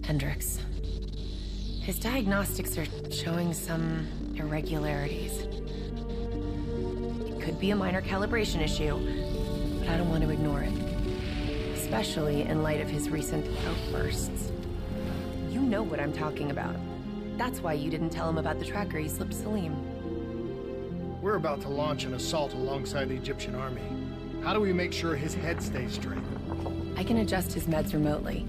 Hendricks. His diagnostics are showing some irregularities. It could be a minor calibration issue, but I don't want to ignore it. Especially in light of his recent outbursts. You know what I'm talking about. That's why you didn't tell him about the tracker he slipped Salim. We're about to launch an assault alongside the Egyptian army. How do we make sure his head stays straight? I can adjust his meds remotely,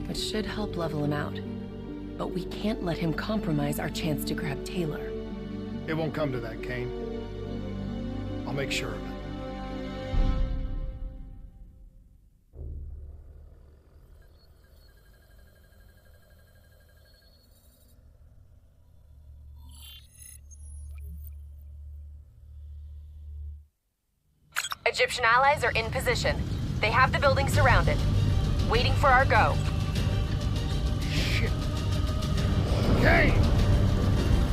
which should help level him out. But we can't let him compromise our chance to grab Taylor. It won't come to that, Kane. I'll make sure of it. Egyptian allies are in position. They have the building surrounded. Waiting for our go. Shit. Kane!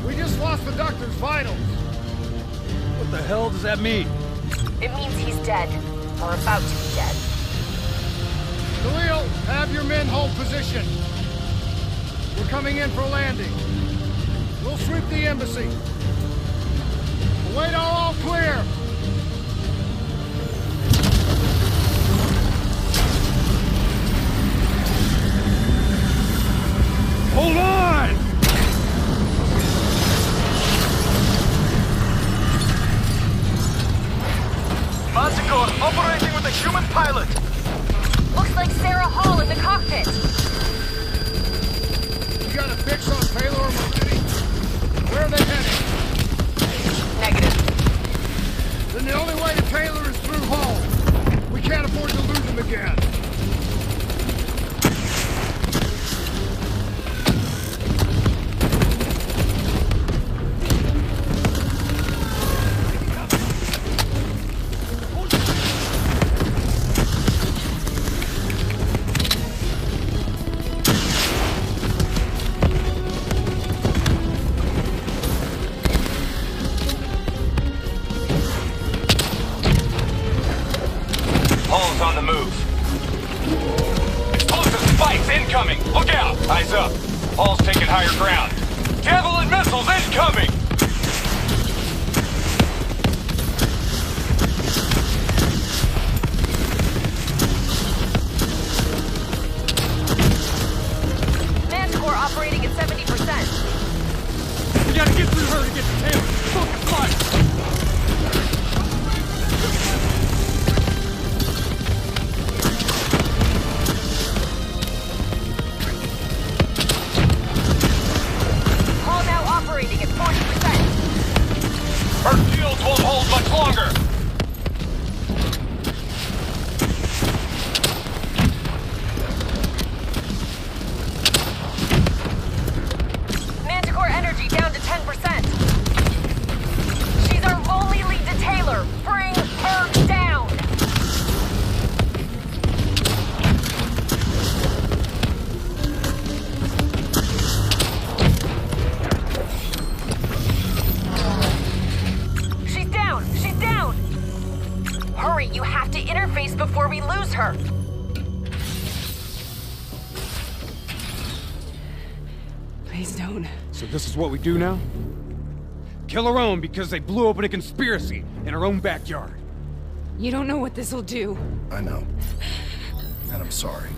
We just lost the doctor's vitals. What the hell does that mean? It means he's dead. Or about to be dead. Khalil, have your men hold position. We're coming in for landing. We'll sweep the embassy. We'll wait all clear. Hold on! Manticore operating with a human pilot. Looks like Sarah Hall in the cockpit. You got a fix on Taylor or Moretti? Where are they heading? Negative. Then the only way to Taylor is through Hall. We can't afford to lose him again. Hall's on the move. Explosive spikes incoming! Look out! Eyes up. Hall's taking higher ground. Javelin missiles incoming! Manticore operating at 70%. We gotta get through her to get to Taylor. Focus fire! Hall now operating at 40%. Her shields won't hold much longer! Manticore energy down to 10%. She's our only lead to Taylor. Bring her down. She's down. She's down. Hurry, you have to interface before we lose her. Please don't. So this is what we do now? Kill our own because they blew open a conspiracy in our own backyard. You don't know what this'll do. I know. And I'm sorry.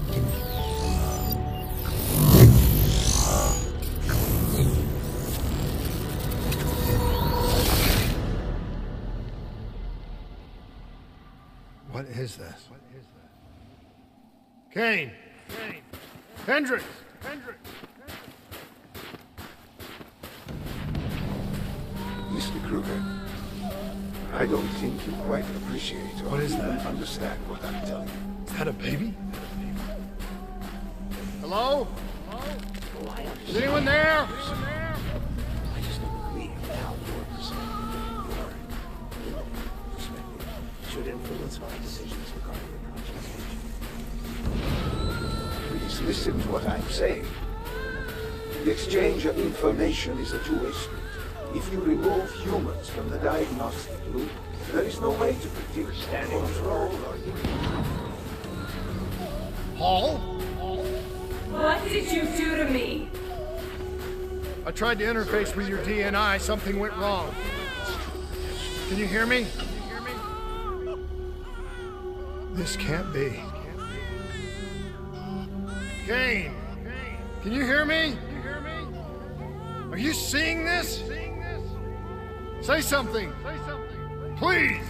What is this? Kane! Hendricks! Mr. Kruger, I don't think you quite appreciate or What is even that? understand what I'm telling you. Is that a baby? Hello? Is anyone there? I just don't agree with how your perspective should influence my decisions regarding the project. Please listen to what I'm saying. The exchange of information is a two-way street. If you remove humans from the diagnostic loop, there is no way to predict control or Hall? What did you do to me? I tried to interface with your DNI. Something went wrong. Can you hear me? This can't be. Kane! Can you hear me? Are you seeing this? Say something! Please!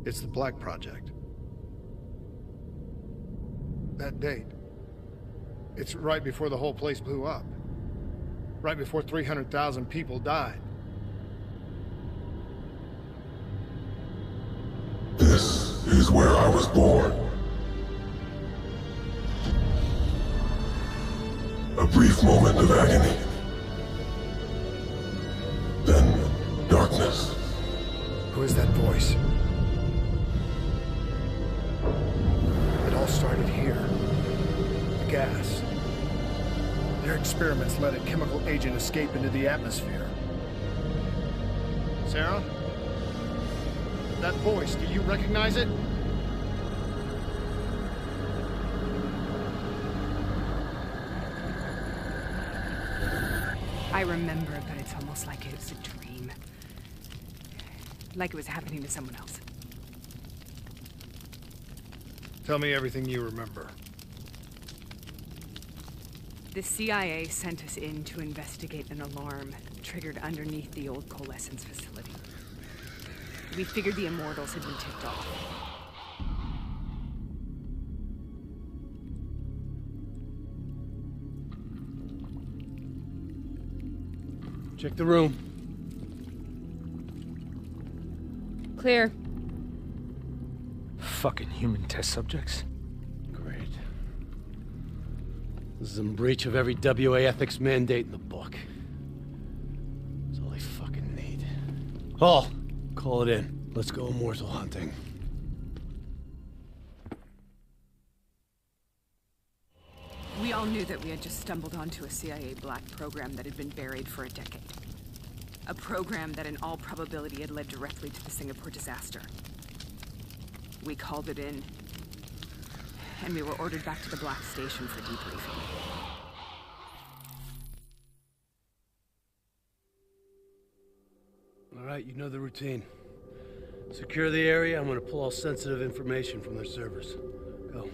It's the Black Project. That date. It's right before the whole place blew up. Right before 300,000 people died. This is where I was born. A brief moment of agony. Then darkness. Who is that voice? It all started here. The gas. Their experiments let a chemical agent escape into the atmosphere. Sarah? That voice, do you recognize it? I remember, but it's almost like it was a dream. Like it was happening to someone else. Tell me everything you remember. The CIA sent us in to investigate an alarm triggered underneath the old coalescence facility. We figured the Immortals had been tipped off. Check the room. Clear. Fucking human test subjects. Great. This is in breach of every WA ethics mandate in the book. That's all they fucking need. Hall, call it in. Let's go immortal hunting. We all knew that we had just stumbled onto a CIA black program that had been buried for a decade. A program that in all probability had led directly to the Singapore disaster. We called it in, and we were ordered back to the Black Station for debriefing. All right, you know the routine. Secure the area. I'm gonna pull all sensitive information from their servers. Go.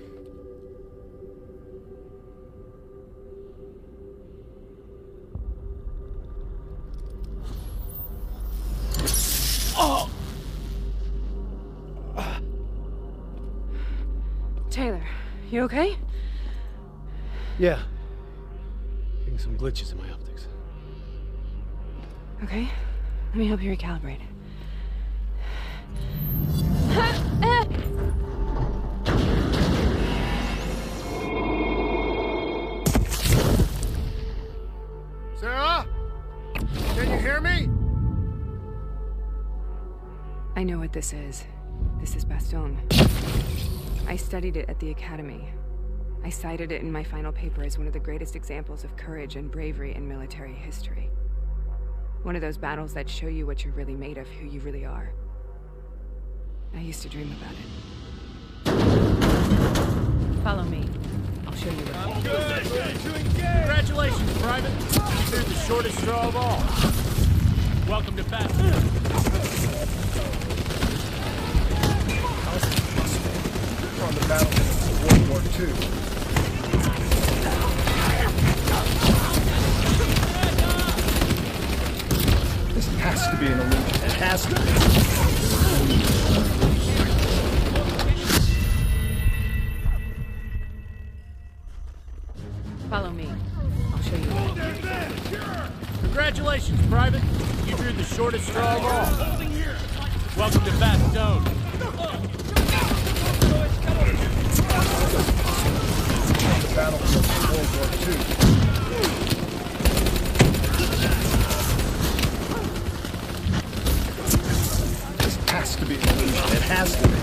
Oh! Taylor, you okay? Yeah. Getting some glitches in my optics. Okay, let me help you recalibrate. Sarah? Can you hear me? I know what this is. This is Bastogne. I studied it at the Academy. I cited it in my final paper as one of the greatest examples of courage and bravery in military history. One of those battles that show you what you're really made of, who you really are. I used to dream about it. Follow me. I'll show you what I'm Good. Congratulations, Private. You cleared the shortest straw of all. Welcome to Bastogne. We're on the battlefield of World War II. This has to be an illusion. It has to be. Follow me. I'll show you. Congratulations, Private. You drew the shortest straw of all. Welcome to Bastogne. The battlefield of World War II. This has to be an illusion. It has to be.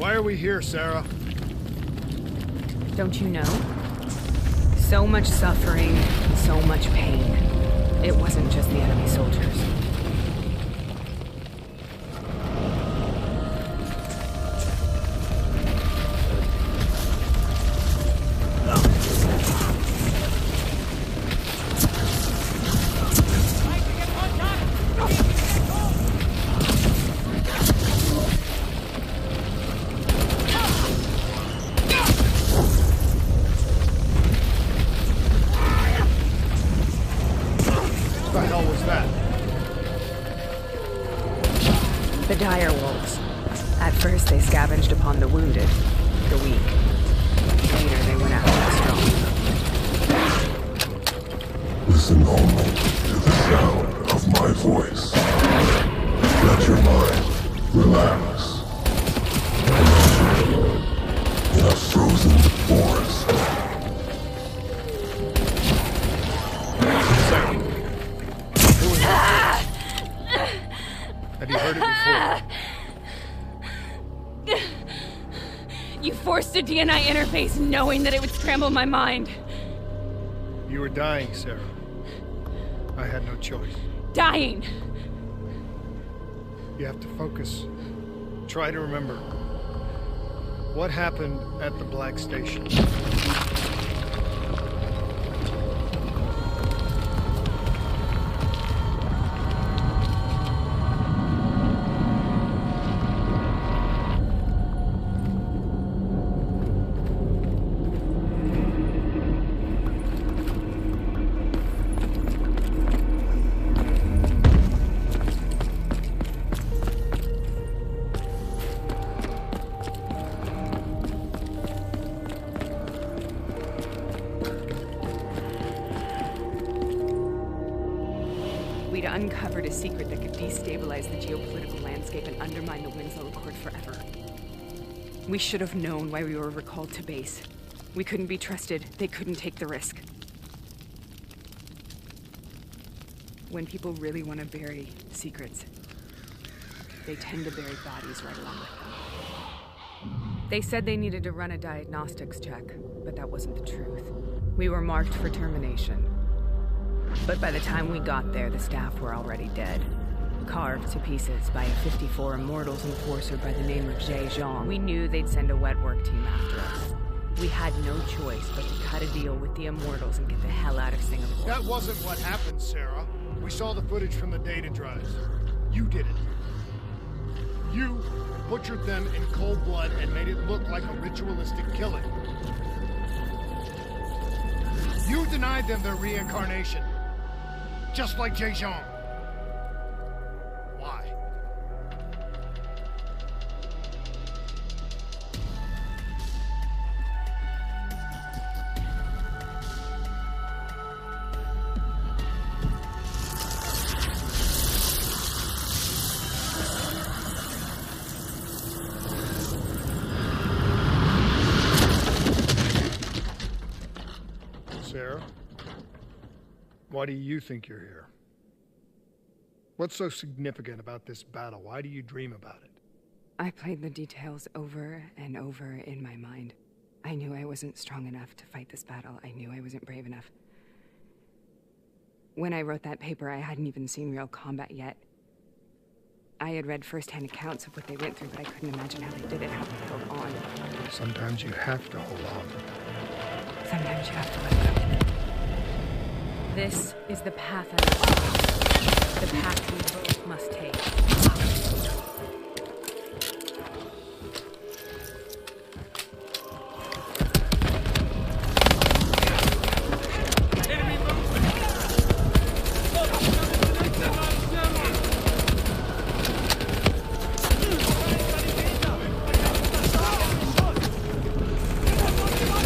Why are we here, Sarah? Don't you know? So much suffering, so much pain. It wasn't just the enemy soldiers. The dire wolves. At first they scavenged upon the wounded, the weak. Later they went after the strong. Listen only to the sound of my voice. Let your mind relax. In a frozen forest. Have you heard it before? You forced a DNI interface knowing that it would scramble my mind. You were dying, Sarah. I had no choice. Dying! You have to focus. Try to remember. What happened at the Black Station? We'd uncovered a secret that could destabilize the geopolitical landscape and undermine the Winslow Accord forever. We should have known why we were recalled to base. We couldn't be trusted. They couldn't take the risk. When people really want to bury secrets, they tend to bury bodies right along with them. They said they needed to run a diagnostics check, but that wasn't the truth. We were marked for termination. But by the time we got there, the staff were already dead. Carved to pieces by a 54 Immortals enforcer by the name of Jay Zhang. We knew they'd send a wet work team after us. We had no choice but to cut a deal with the Immortals and get the hell out of Singapore. That wasn't what happened, Sarah. We saw the footage from the data drives. You did it. You butchered them in cold blood and made it look like a ritualistic killing. You denied them their reincarnation. Just like Jay Zhang. Why? Sarah? Why do you think you're here? What's so significant about this battle? Why do you dream about it? I played the details over and over in my mind. I knew I wasn't strong enough to fight this battle. I knew I wasn't brave enough. When I wrote that paper, I hadn't even seen real combat yet. I had read first-hand accounts of what they went through, but I couldn't imagine how they did it, how they held on. Sometimes you have to hold on. Sometimes you have to let go. This is the path I must take. The path we both must take.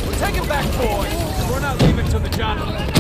We're taking back, boys! We're not leaving till the job is done.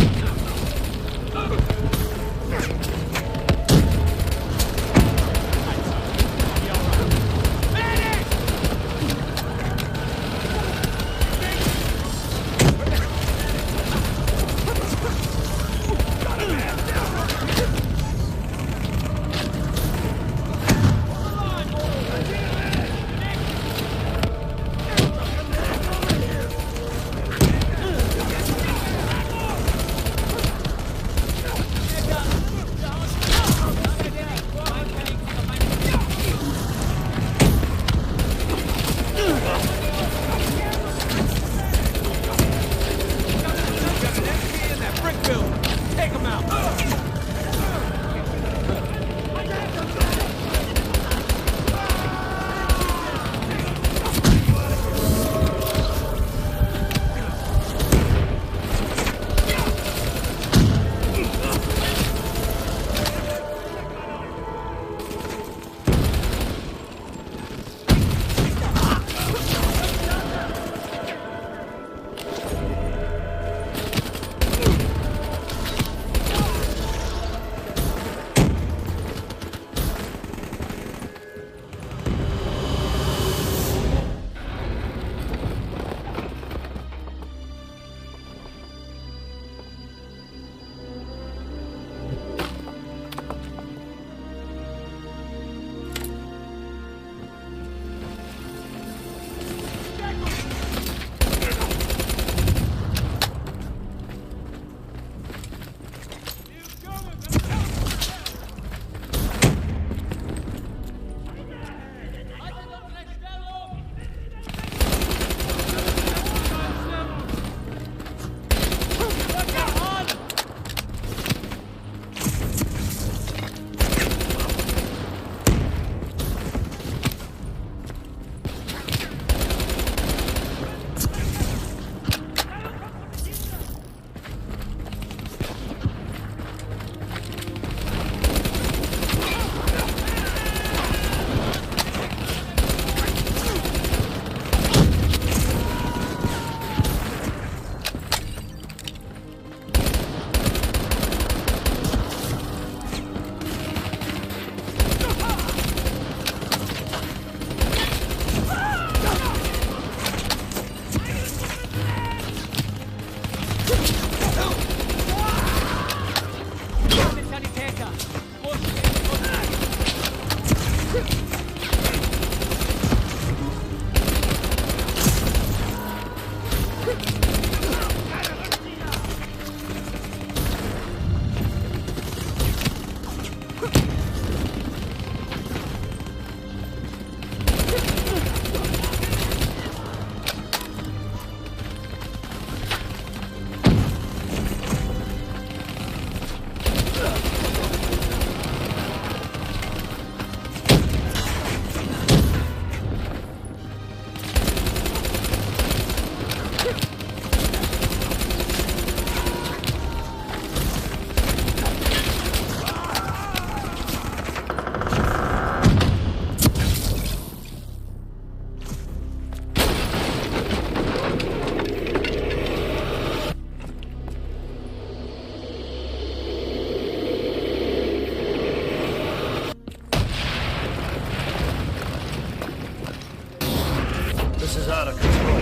This is out of control.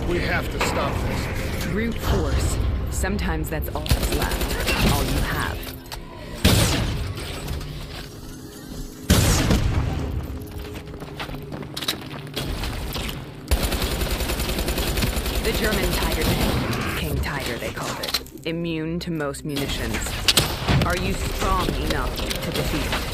We have to stop this. Brute force. Sometimes that's all that's left. All you have. The German Tiger tank. King Tiger, they called it. Immune to most munitions. Are you strong enough to defeat it?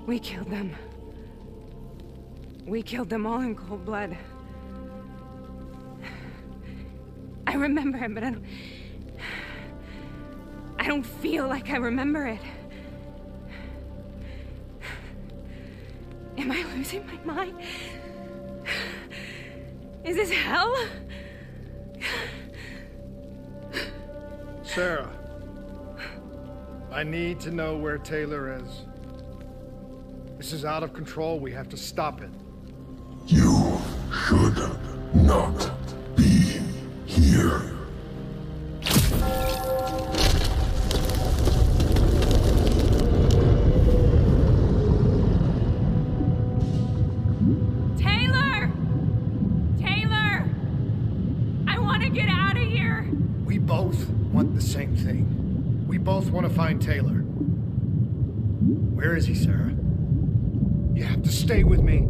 We killed them. We killed them all in cold blood. I remember it, but I don't feel like I remember it. Am I losing my mind? Is this hell? Sarah, I need to know where Taylor is. This is out of control. We have to stop it. You should not be here. Taylor! Taylor! I want to get out of here! We both want the same thing. We both want to find Taylor. Where is he, Sarah? You have to stay with me.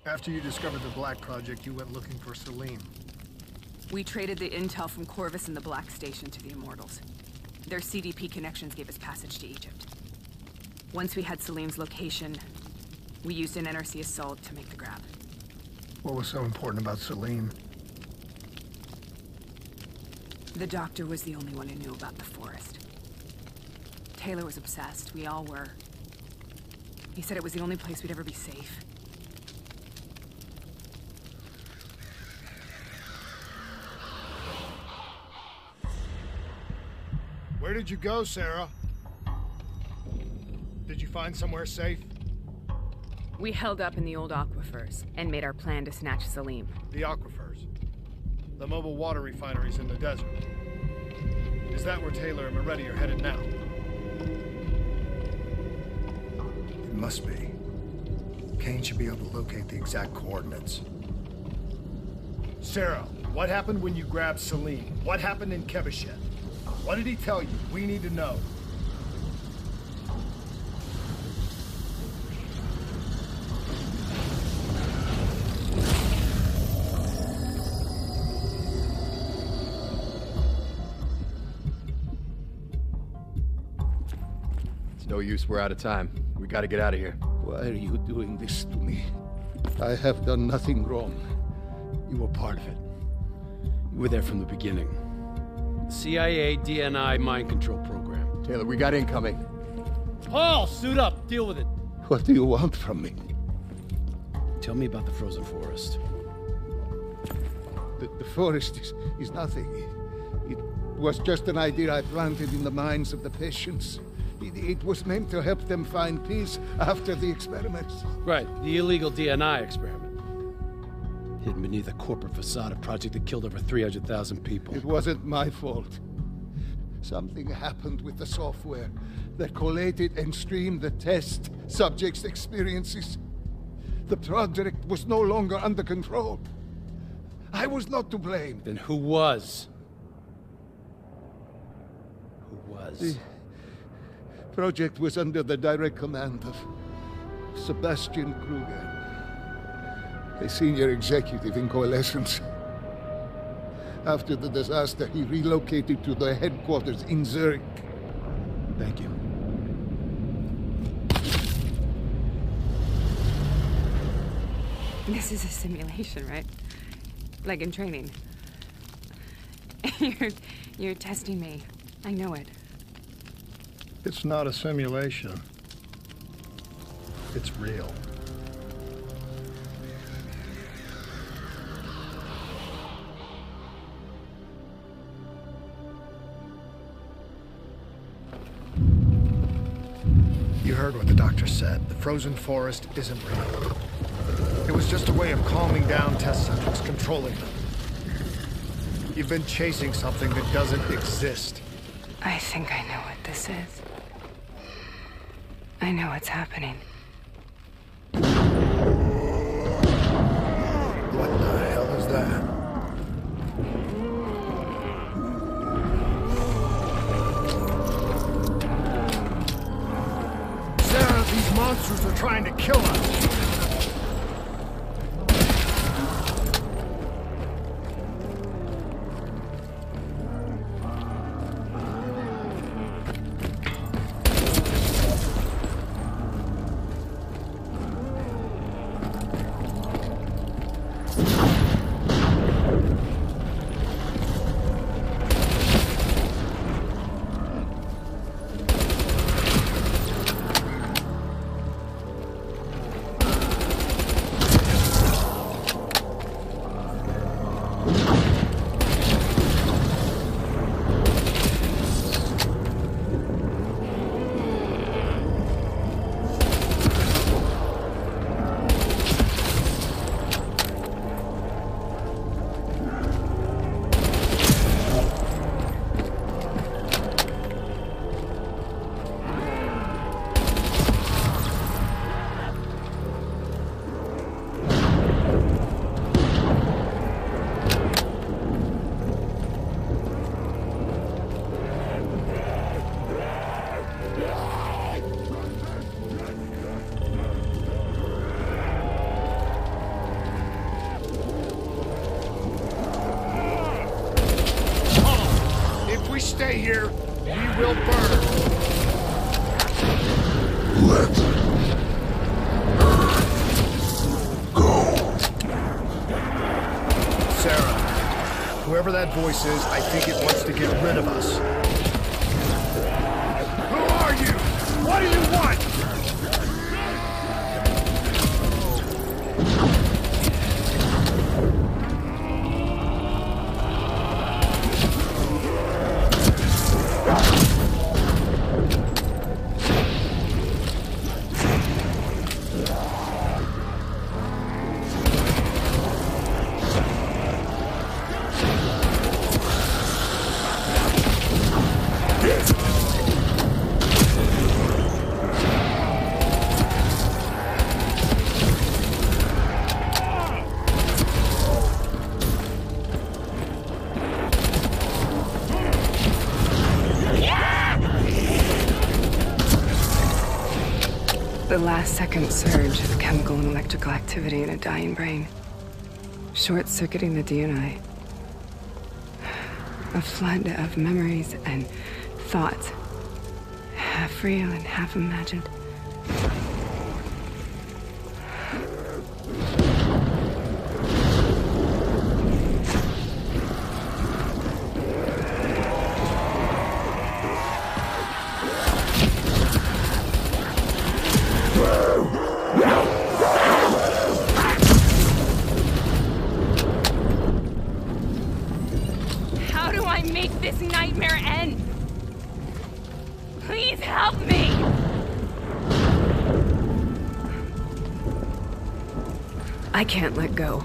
After you discovered the Black Project, you went looking for Salim. We traded the intel from Corvus and the Black Station to the Immortals. Their CDP connections gave us passage to Egypt. Once we had Salim's location, we used an NRC assault to make the grab. What was so important about Salim? The doctor was the only one who knew about the forest. Taylor was obsessed. We all were. He said it was the only place we'd ever be safe. Where did you go, Sarah? Did you find somewhere safe? We held up in the old aquifers and made our plan to snatch Salim. The aquifers. The mobile water refineries in the desert. Is that where Taylor and Moretti are headed now? It must be. Kane should be able to locate the exact coordinates. Sarah, what happened when you grabbed Salim? What happened in Kebashet? What did he tell you? We need to know. It's no use, we're out of time. We gotta get out of here. Why are you doing this to me? I have done nothing wrong. You were part of it. You were there from the beginning. The CIA DNI mind control program. Taylor, we got incoming. Paul, suit up. Deal with it. What do you want from me? Tell me about the frozen forest. The forest is nothing. It was just an idea I planted in the minds of the patients. It was meant to help them find peace after the experiments. Right, the illegal DNI experiment. Hidden beneath a corporate facade, a project that killed over 300,000 people. It wasn't my fault. Something happened with the software that collated and streamed the test subjects' experiences. The project was no longer under control. I was not to blame. Then who was? Who was? The project was under the direct command of Sebastian Kruger, a senior executive in Coalescence. After the disaster, he relocated to the headquarters in Zurich. Thank you. This is a simulation, right? Like in training. You're testing me. I know it. It's not a simulation. It's real. You heard what the doctor said. The frozen forest isn't real. It was just a way of calming down test subjects, controlling them. You've been chasing something that doesn't exist. I think I know what this is. I know what's happening. What the hell is that? Sarah, these monsters are trying to kill us. Stay here, we will burn. Let her go. Sarah, whoever that voice is, I think it wants to get rid of us. Who are you? What do you want? The last-second surge of chemical and electrical activity in a dying brain. Short-circuiting the DNA. A flood of memories and thoughts. Half real and half imagined. This nightmare end! Please help me! I can't let go.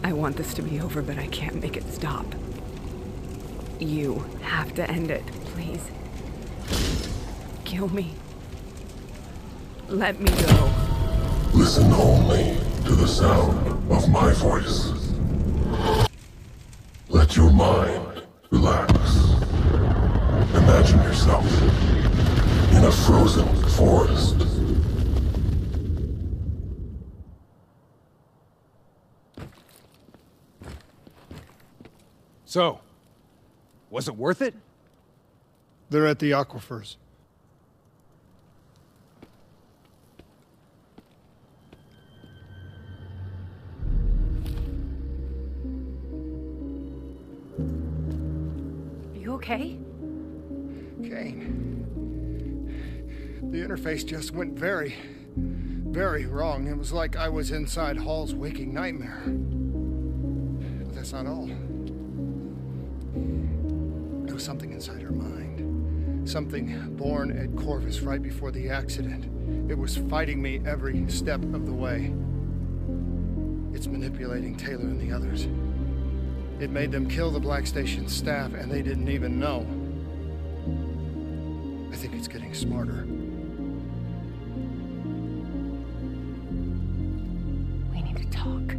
I want this to be over, but I can't make it stop. You have to end it, please. Kill me. Let me go. Listen only to the sound of my voice. Let your mind relax. Imagine yourself in a frozen forest. So, was it worth it? They're at the aquifers. You okay? Kane. The interface just went very, very wrong. It was like I was inside Hall's waking nightmare. But that's not all. There was something inside her mind. Something born at Corvus right before the accident. It was fighting me every step of the way. It's manipulating Taylor and the others. It made them kill the Black Station staff, and they didn't even know. I think it's getting smarter. We need to talk.